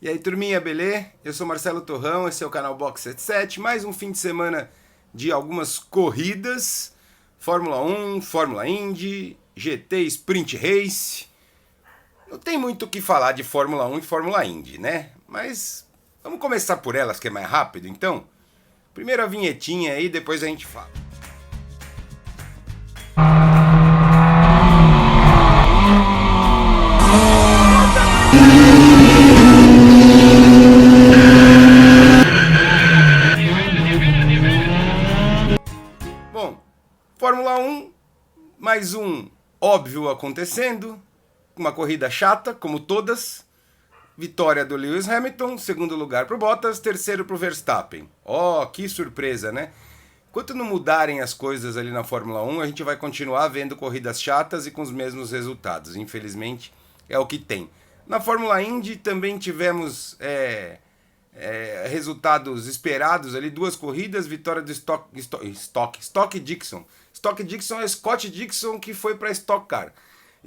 E aí, turminha, beleza? Eu sou Marcelo Torrão, esse é o canal Box 77, mais um fim de semana de algumas corridas, Fórmula 1, Fórmula Indy, GT Sprint Race. Não tem muito o que falar de Fórmula 1 e Fórmula Indy, né? Mas vamos começar por elas, que é mais rápido, então? Primeiro a vinhetinha aí, depois a gente fala. Bom, Fórmula 1, mais um óbvio acontecendo, uma corrida chata, como todas. Vitória do Lewis Hamilton, segundo lugar para o Bottas, terceiro para o Verstappen. Oh, que surpresa, né? Enquanto não mudarem as coisas ali na Fórmula 1, a gente vai continuar vendo corridas chatas e com os mesmos resultados. Infelizmente, é o que tem. Na Fórmula Indy também tivemos resultados esperados ali, duas corridas, vitória do Stock Dixon. Stock Dixon é Scott Dixon que foi para Stock Car.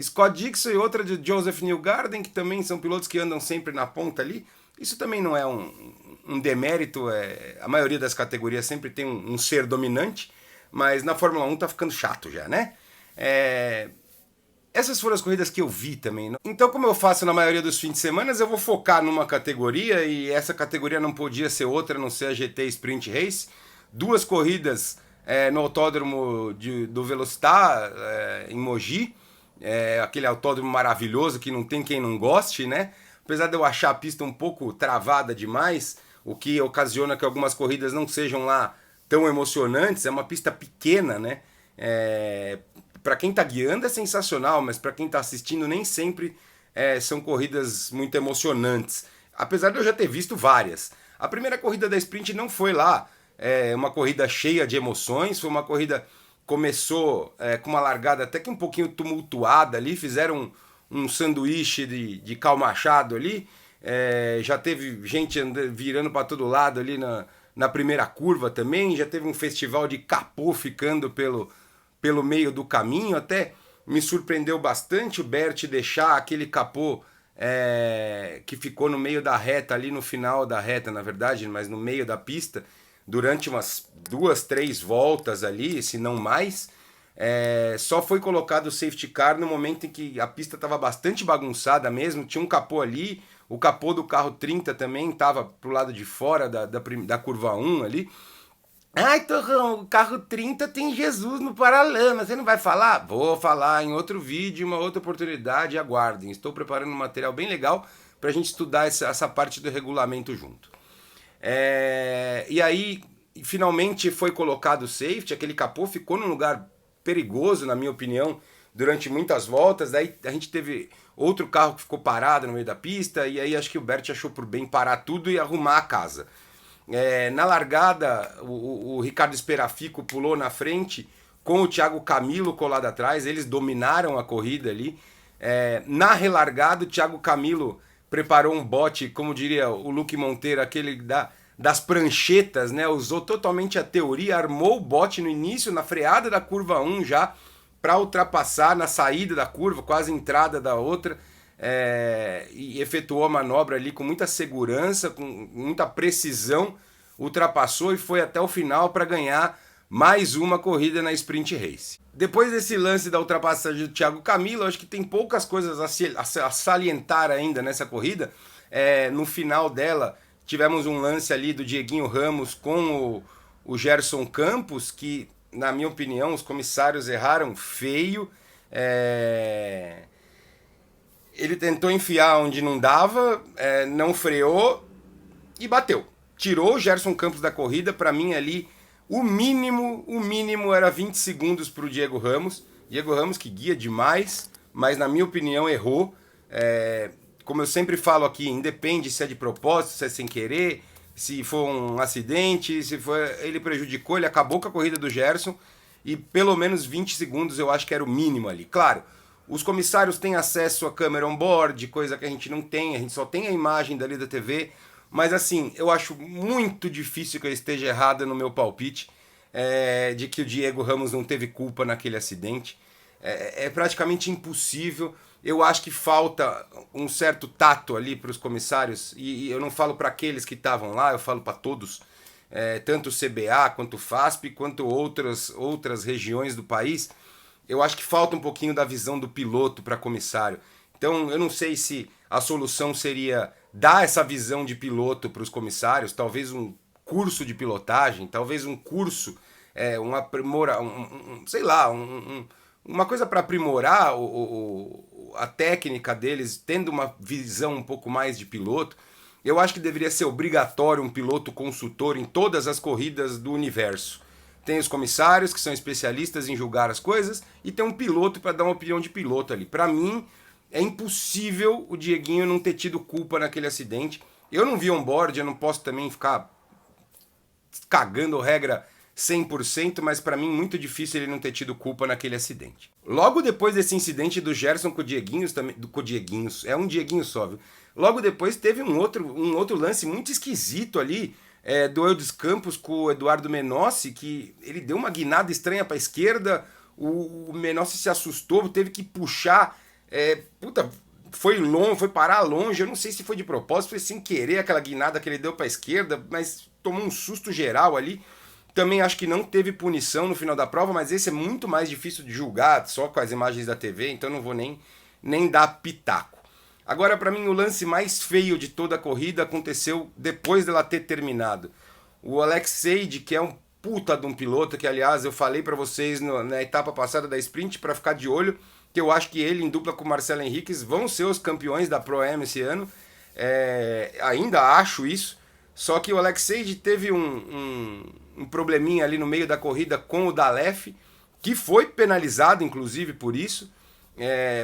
Scott Dixon e outra de Joseph Newgarden, que também são pilotos que andam sempre na ponta ali. Isso também não é um demérito, a maioria das categorias sempre tem um ser dominante, mas na Fórmula 1 tá ficando chato já, né? Essas foram as corridas que eu vi também. Então, como eu faço na maioria dos fins de semana, eu vou focar numa categoria e essa categoria não podia ser outra a não ser a GT Sprint Race. Duas corridas no autódromo do Velocitar, em Mogi. Aquele autódromo maravilhoso que não tem quem não goste, né? Apesar de eu achar a pista um pouco travada demais, o que ocasiona que algumas corridas não sejam lá tão emocionantes, é uma pista pequena, né? Para quem tá guiando é sensacional, mas para quem tá assistindo nem sempre são corridas muito emocionantes. Apesar de eu já ter visto várias. A primeira corrida da Sprint não foi lá uma corrida cheia de emoções, foi uma corrida começou com uma largada até que um pouquinho tumultuada ali, fizeram um sanduíche de Cal Machado ali, já teve gente virando para todo lado ali na primeira curva também, já teve um festival de capô ficando pelo meio do caminho, até me surpreendeu bastante o Bert deixar aquele capô que ficou no meio da reta ali, no final da reta na verdade, mas no meio da pista, durante umas 2, 3 voltas ali, se não mais. Só foi colocado o safety car no momento em que a pista estava bastante bagunçada mesmo, tinha um capô ali, o capô do carro 30 também estava pro lado de fora da curva 1 ali. Ai, Torrão, o carro 30 tem Jesus no paralama, você não vai falar? Vou falar em outro vídeo, uma outra oportunidade, aguardem. Estou preparando um material bem legal para a gente estudar essa parte do regulamento junto. E aí, finalmente foi colocado o safety, aquele capô ficou num lugar perigoso, na minha opinião, durante muitas voltas. Daí a gente teve outro carro que ficou parado no meio da pista, e aí acho que o Bert achou por bem parar tudo e arrumar a casa. Na largada, o Ricardo Esperafico pulou na frente com o Thiago Camilo colado atrás, eles dominaram a corrida ali. Na relargada, o Thiago Camilo preparou um bote, como diria o Luque Monteiro, aquele das pranchetas, né? Usou totalmente a teoria, armou o bote no início, na freada da curva 1 já, para ultrapassar na saída da curva, quase entrada da outra. E efetuou a manobra ali com muita segurança, com muita precisão, ultrapassou e foi até o final para ganhar mais uma corrida na Sprint Race. Depois desse lance da ultrapassagem do Thiago Camilo, acho que tem poucas coisas a salientar ainda nessa corrida. No final dela, tivemos um lance ali do Dieguinho Ramos com o Gerson Campos, que, na minha opinião, os comissários erraram feio. Ele tentou enfiar onde não dava, não freou e bateu. Tirou o Gerson Campos da corrida, para mim ali o mínimo era 20 segundos para o Diego Ramos. Diego Ramos que guia demais, mas na minha opinião errou. Como eu sempre falo aqui, independe se é de propósito, se é sem querer, se for um acidente, se for, ele prejudicou, ele acabou com a corrida do Gerson e pelo menos 20 segundos eu acho que era o mínimo ali. Claro, os comissários têm acesso à câmera on-board, coisa que a gente não tem, a gente só tem a imagem dali da TV. Mas assim, eu acho muito difícil que eu esteja errada no meu palpite de que o Diego Ramos não teve culpa naquele acidente. É praticamente impossível. Eu acho que falta um certo tato ali para os comissários, e eu não falo para aqueles que estavam lá, eu falo para todos, tanto o CBA quanto o FASP, quanto outras regiões do país. Eu acho que falta um pouquinho da visão do piloto para comissário. Então, eu não sei se a solução seria dar essa visão de piloto para os comissários, talvez um curso de pilotagem, talvez um curso, um aprimora, sei lá, uma coisa para aprimorar a técnica deles, tendo uma visão um pouco mais de piloto. Eu acho que deveria ser obrigatório um piloto consultor em todas as corridas do universo. Tem os comissários, que são especialistas em julgar as coisas, e tem um piloto para dar uma opinião de piloto ali. Para mim, é impossível o Dieguinho não ter tido culpa naquele acidente. Eu não vi on-board, eu não posso também ficar cagando regra 100%, mas para mim muito difícil ele não ter tido culpa naquele acidente. Logo depois desse incidente do Gerson com o Dieguinhos, com o Dieguinhos, é um Dieguinho só, viu? Logo depois teve um outro lance muito esquisito ali, do Eudes Campos com o Eduardo Menossi, que ele deu uma guinada estranha para a esquerda, o Menossi se assustou, teve que puxar, foi longe, foi parar longe, eu não sei se foi de propósito, foi sem querer aquela guinada que ele deu para a esquerda, mas tomou um susto geral ali. Também acho que não teve punição no final da prova, mas esse é muito mais difícil de julgar só com as imagens da TV, então não vou nem dar pitaco. Agora, para mim, o lance mais feio de toda a corrida aconteceu depois dela ter terminado. O Alex Sage, que é um puta de um piloto, que aliás eu falei para vocês na etapa passada da sprint para ficar de olho, que eu acho que ele, em dupla com o Marcelo Henriques, vão ser os campeões da Pro-Am esse ano. Ainda acho isso. Só que o Alex Sage teve um probleminha ali no meio da corrida com o Dalef, que foi penalizado, inclusive, por isso.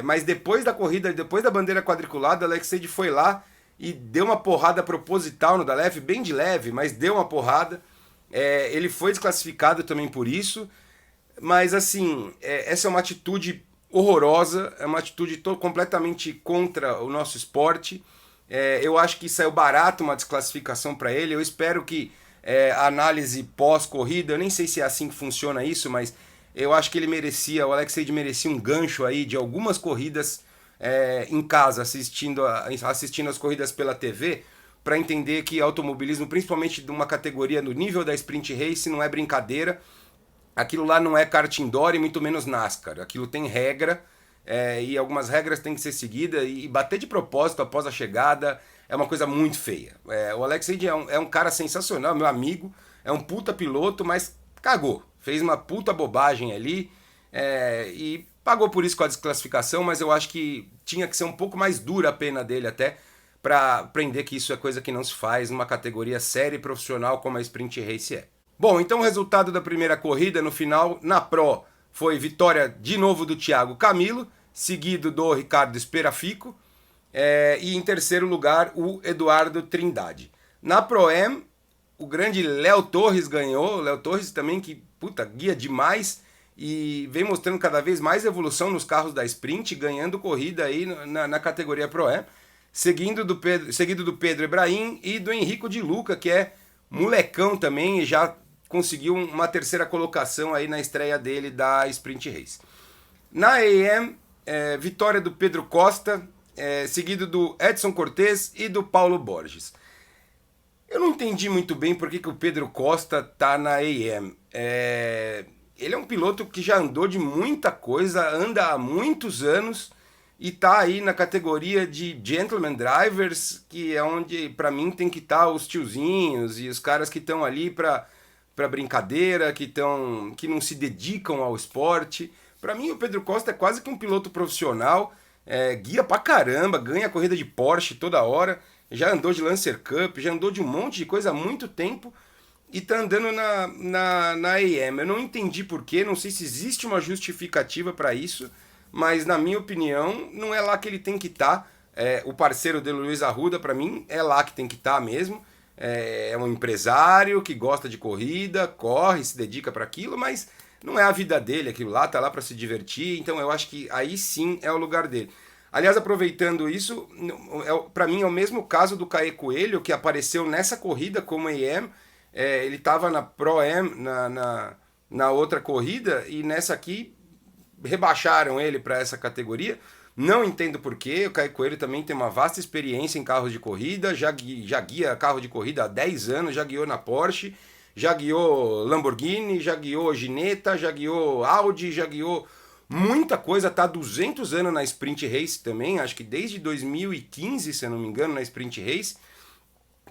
Mas depois da corrida, depois da bandeira quadriculada, o Alex Sage foi lá e deu uma porrada proposital no Dalef, bem de leve, mas deu uma porrada. Ele foi desclassificado também por isso. Mas, assim, essa é uma atitude horrorosa, é uma atitude completamente contra o nosso esporte. Eu acho que saiu barato uma desclassificação para ele. Eu espero que a análise pós-corrida, eu nem sei se é assim que funciona isso, mas eu acho que ele merecia, o Alex Sage merecia um gancho aí de algumas corridas em casa, assistindo as corridas pela TV, para entender que automobilismo, principalmente de uma categoria no nível da Sprint Race, não é brincadeira. Aquilo lá não é kart indoor e muito menos NASCAR. Aquilo tem regra, e algumas regras têm que ser seguidas, e bater de propósito após a chegada é uma coisa muito feia. O Alex Sage é um cara sensacional, meu amigo, é um puta piloto, mas cagou. Fez uma puta bobagem ali, e pagou por isso com a desclassificação, mas eu acho que tinha que ser um pouco mais dura a pena dele até, para aprender que isso é coisa que não se faz numa categoria séria e profissional como a Sprint Race é. Bom, então o resultado da primeira corrida, no final, na Pro, foi vitória de novo do Thiago Camilo, seguido do Ricardo Esperafico, e em terceiro lugar o Eduardo Trindade. Na Pro-Am, o grande Léo Torres ganhou, o Léo Torres também que, guia demais, e vem mostrando cada vez mais evolução nos carros da Sprint, ganhando corrida aí na categoria Pro-Am, seguido do Pedro Ebrahim e do Henrico de Luca, que é molecão também e já conseguiu uma terceira colocação aí na estreia dele da Sprint Race. Na AM, vitória do Pedro Costa, seguido do Edson Cortez e do Paulo Borges. Eu não entendi muito bem por que o Pedro Costa tá na AM. Ele é um piloto que já andou de muita coisa, anda há muitos anos e tá aí na categoria de Gentleman Drivers, que é onde, para mim, tem que estar os tiozinhos e os caras que estão ali para brincadeira, que não se dedicam ao esporte. Para mim, o Pedro Costa é quase que um piloto profissional, guia pra caramba, ganha corrida de Porsche toda hora, já andou de Lancer Cup, já andou de um monte de coisa há muito tempo e tá andando na AM. Eu não entendi porquê, não sei se existe uma justificativa para isso, mas na minha opinião, não é lá que ele tem que estar. O parceiro dele, Luiz Arruda, para mim, é lá que tem que estar mesmo. É um empresário que gosta de corrida, corre, se dedica para aquilo, mas não é a vida dele aquilo lá, tá lá para se divertir, então eu acho que aí sim é o lugar dele. Aliás, aproveitando isso, para mim é o mesmo caso do Caê Coelho, que apareceu nessa corrida como AM, ele estava na Pro-Am, na outra corrida, e nessa aqui rebaixaram ele para essa categoria. Não entendo porquê, o Caio Coelho também tem uma vasta experiência em carros de corrida, já guia carro de corrida há 10 anos, já guiou na Porsche, já guiou Lamborghini, já guiou Ginetta, já guiou Audi, já guiou muita coisa, tá há 200 anos na Sprint Race também, acho que desde 2015, se eu não me engano, na Sprint Race.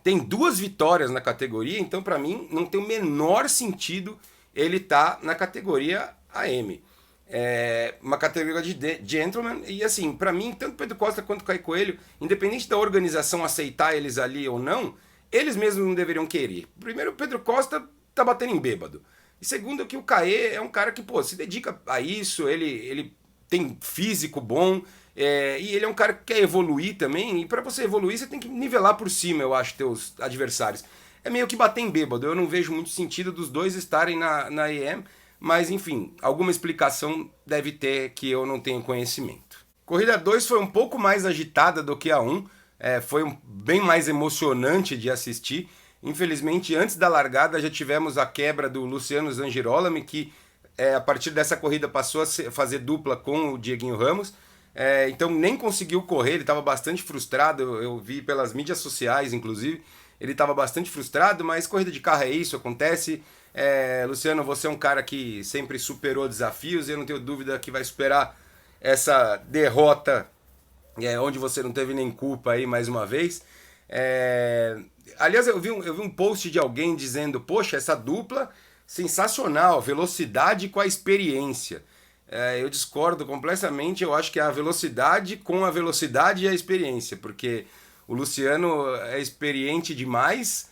Tem 2 vitórias na categoria, então para mim não tem o menor sentido ele tá na categoria AM. É uma categoria de gentleman, e assim, para mim, tanto Pedro Costa quanto Caio Coelho, independente da organização aceitar eles ali ou não, eles mesmos não deveriam querer. Primeiro, o Pedro Costa tá batendo em bêbado. E segundo, que o Caê é um cara que, pô, se dedica a isso, ele tem físico bom, e ele é um cara que quer evoluir também, e para você evoluir você tem que nivelar por cima, eu acho, teus adversários. É meio que bater em bêbado, eu não vejo muito sentido dos dois estarem na EM, mas enfim, alguma explicação deve ter que eu não tenho conhecimento. Corrida 2 foi um pouco mais agitada do que a 1, foi bem mais emocionante de assistir. Infelizmente, antes da largada já tivemos a quebra do Luciano Zangirolami, que a partir dessa corrida passou a fazer dupla com o Dieguinho Ramos. Então nem conseguiu correr, ele estava bastante frustrado, eu vi pelas mídias sociais, inclusive, ele estava bastante frustrado, mas corrida de carro é isso, acontece. Luciano, você é um cara que sempre superou desafios, e eu não tenho dúvida que vai superar essa derrota, onde você não teve nem culpa aí mais uma vez. Aliás, eu vi um post de alguém dizendo, poxa, essa dupla sensacional, velocidade com a experiência. Eu discordo completamente, eu acho que é a velocidade com a velocidade e a experiência, porque o Luciano é experiente demais,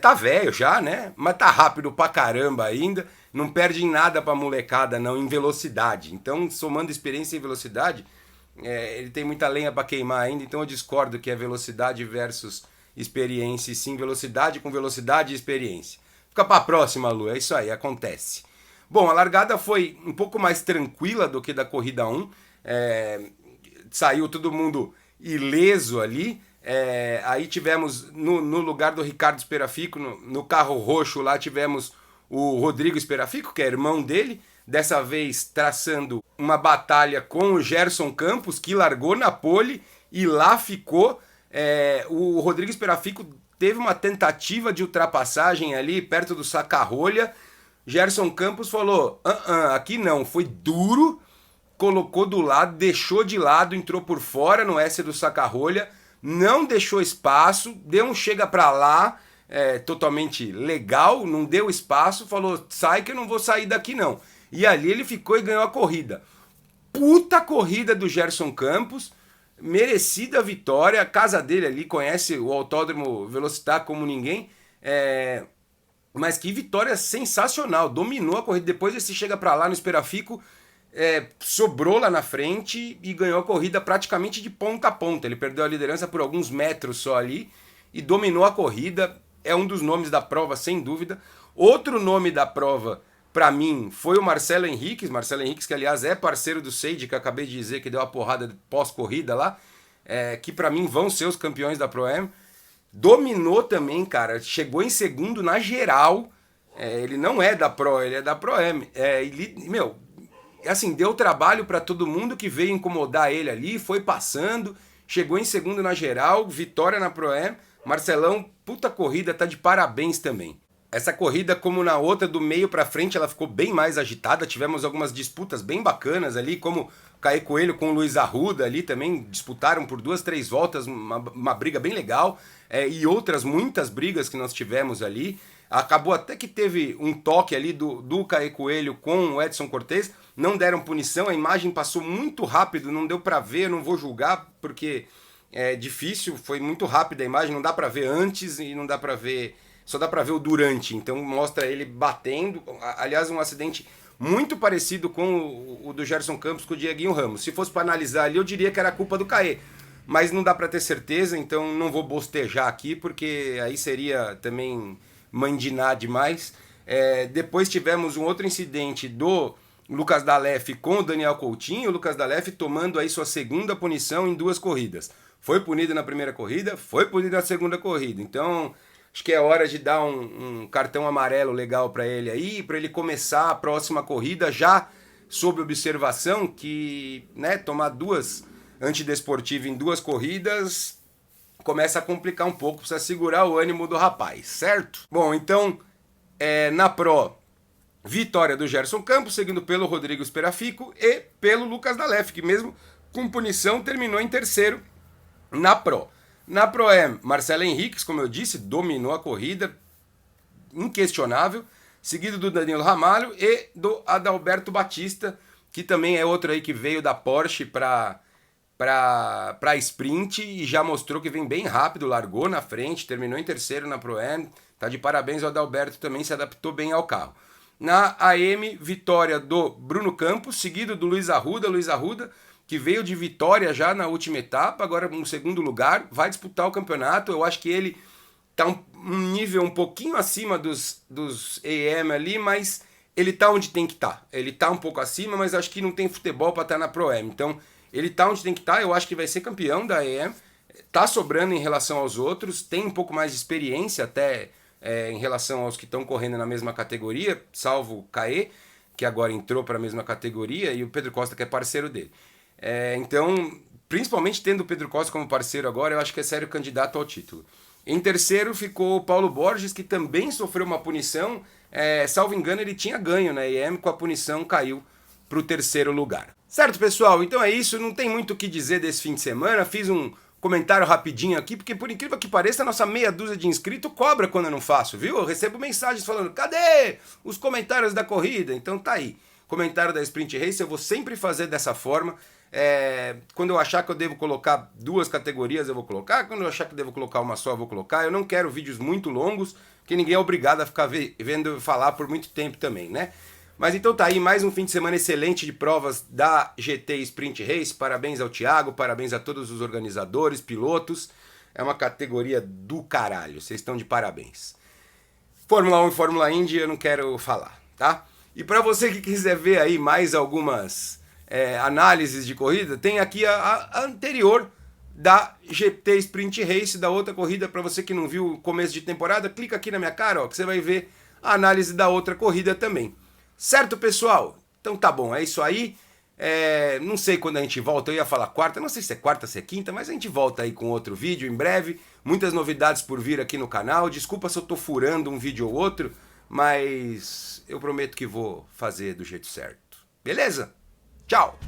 tá velho já, né? Mas tá rápido pra caramba ainda, não perde em nada pra molecada não, em velocidade. Então, somando experiência e velocidade, ele tem muita lenha pra queimar ainda, então eu discordo que é velocidade versus experiência, e sim velocidade com velocidade e experiência. Fica pra próxima, Lu, é isso aí, acontece. Bom, a largada foi um pouco mais tranquila do que da corrida 1. Saiu todo mundo ileso ali. Aí tivemos, no lugar do Ricardo Esperafico, no carro roxo lá, tivemos o Rodrigo Esperafico, que é irmão dele. Dessa vez traçando uma batalha com o Gerson Campos, que largou na pole e lá ficou. O Rodrigo Esperafico teve uma tentativa de ultrapassagem ali perto do saca-rolha. Gerson Campos falou, aqui não, foi duro, colocou do lado, deixou de lado, entrou por fora no S do saca-rolha, não deixou espaço, deu um chega pra lá, totalmente legal, não deu espaço, falou, sai que eu não vou sair daqui não. E ali ele ficou e ganhou a corrida. Puta corrida do Gerson Campos, merecida vitória, a casa dele ali, conhece o Autódromo Velocitar como ninguém, mas que vitória sensacional, dominou a corrida, depois esse chega pra lá no Esperafico, sobrou lá na frente e ganhou a corrida praticamente de ponta a ponta, ele perdeu a liderança por alguns metros só ali e dominou a corrida, é um dos nomes da prova sem dúvida. Outro nome da prova pra mim foi o Marcelo Henriques, que aliás é parceiro do Seide, que eu acabei de dizer que deu uma porrada pós-corrida lá, que pra mim vão ser os campeões da Pro-Am. Dominou também, cara, chegou em segundo na geral, ele não é da Pro, ele é da Pro-Am, assim, deu trabalho pra todo mundo que veio incomodar ele ali, foi passando, chegou em segundo na geral, vitória na Pro-Am. Marcelão, puta corrida, tá de parabéns também. Essa corrida, como na outra, do meio pra frente, ela ficou bem mais agitada. Tivemos algumas disputas bem bacanas ali, como Caio Coelho com o Luiz Arruda ali também disputaram por 2, 3 voltas, uma briga bem legal. E outras muitas brigas que nós tivemos ali. Acabou até que teve um toque ali do Caio Coelho com o Edson Cortez. Não deram punição, a imagem passou muito rápido, não deu pra ver, não vou julgar, porque é difícil, foi muito rápida a imagem, não dá pra ver antes e não dá pra ver... Só dá pra ver o durante, então mostra ele batendo. Aliás, um acidente muito parecido com o do Gerson Campos com o Dieguinho Ramos. Se fosse pra analisar ali, eu diria que era culpa do Caê. Mas não dá pra ter certeza, então não vou bostejar aqui, porque aí seria também mandinar demais. Depois tivemos um outro incidente do Lucas D'Alef com o Daniel Coutinho. O Lucas D'Alef tomando aí sua segunda punição em 2 corridas. Foi punido na primeira corrida, foi punido na segunda corrida. Então... acho que é hora de dar um cartão amarelo legal para ele aí, para ele começar a próxima corrida já sob observação, que tomar 2 antidesportivo em 2 corridas, começa a complicar um pouco, precisa segurar o ânimo do rapaz, certo? Bom, então, na Pro, vitória do Gerson Campos, seguindo pelo Rodrigo Sperafico e pelo Lucas Dalef, que mesmo com punição terminou em terceiro na Pro. Na Pro Marcelo Henriques, como eu disse, dominou a corrida, inquestionável, seguido do Danilo Ramalho e do Adalberto Batista, que também é outro aí que veio da Porsche para sprint e já mostrou que vem bem rápido, largou na frente, terminou em terceiro na Pro-Am, tá de parabéns ao Adalberto, também se adaptou bem ao carro. Na AM, vitória do Bruno Campos, seguido do Luiz Arruda, que veio de vitória já na última etapa, agora no segundo lugar, vai disputar o campeonato. Eu acho que ele tá um nível um pouquinho acima dos AM ali, mas ele tá onde tem que estar. Ele tá um pouco acima, mas acho que não tem futebol para estar na Pro-Am. Então, ele tá onde tem que estar, eu acho que vai ser campeão da AM, tá sobrando em relação aos outros, tem um pouco mais de experiência até em relação aos que estão correndo na mesma categoria, salvo o Caê, que agora entrou para a mesma categoria, e o Pedro Costa, que é parceiro dele. Então, principalmente tendo o Pedro Costa como parceiro agora, eu acho que é sério candidato ao título. Em terceiro ficou o Paulo Borges, que também sofreu uma punição, salvo engano ele tinha ganho na EM, com a punição caiu para o terceiro lugar. Certo, pessoal? Então é isso, não tem muito o que dizer desse fim de semana, fiz um comentário rapidinho aqui, porque por incrível que pareça, a nossa meia dúzia de inscritos cobra quando eu não faço, viu? Eu recebo mensagens falando, cadê os comentários da corrida? Então tá aí, comentário da Sprint Race, eu vou sempre fazer dessa forma. Quando eu achar que eu devo colocar 2 categorias, eu vou colocar. Quando eu achar que eu devo colocar uma só, eu vou colocar. Eu não quero vídeos muito longos, porque ninguém é obrigado a ficar vendo eu falar por muito tempo também, né? Mas então tá aí, mais um fim de semana excelente de provas da GT Sprint Race. Parabéns ao Thiago, parabéns a todos os organizadores, pilotos. É uma categoria do caralho, vocês estão de parabéns. Fórmula 1 e Fórmula Indy eu não quero falar, tá? E para você que quiser ver aí mais algumas análises de corrida, tem aqui a anterior da GT Sprint Race, da outra corrida. Para você que não viu o começo de temporada, clica aqui na minha cara, ó, que você vai ver a análise da outra corrida também. Certo, pessoal? Então tá bom, é isso aí. Não sei quando a gente volta, eu ia falar quarta, não sei se é quarta, se é quinta, mas a gente volta aí com outro vídeo em breve. Muitas novidades por vir aqui no canal. Desculpa se eu tô furando um vídeo ou outro, mas eu prometo que vou fazer do jeito certo. Beleza? Tchau!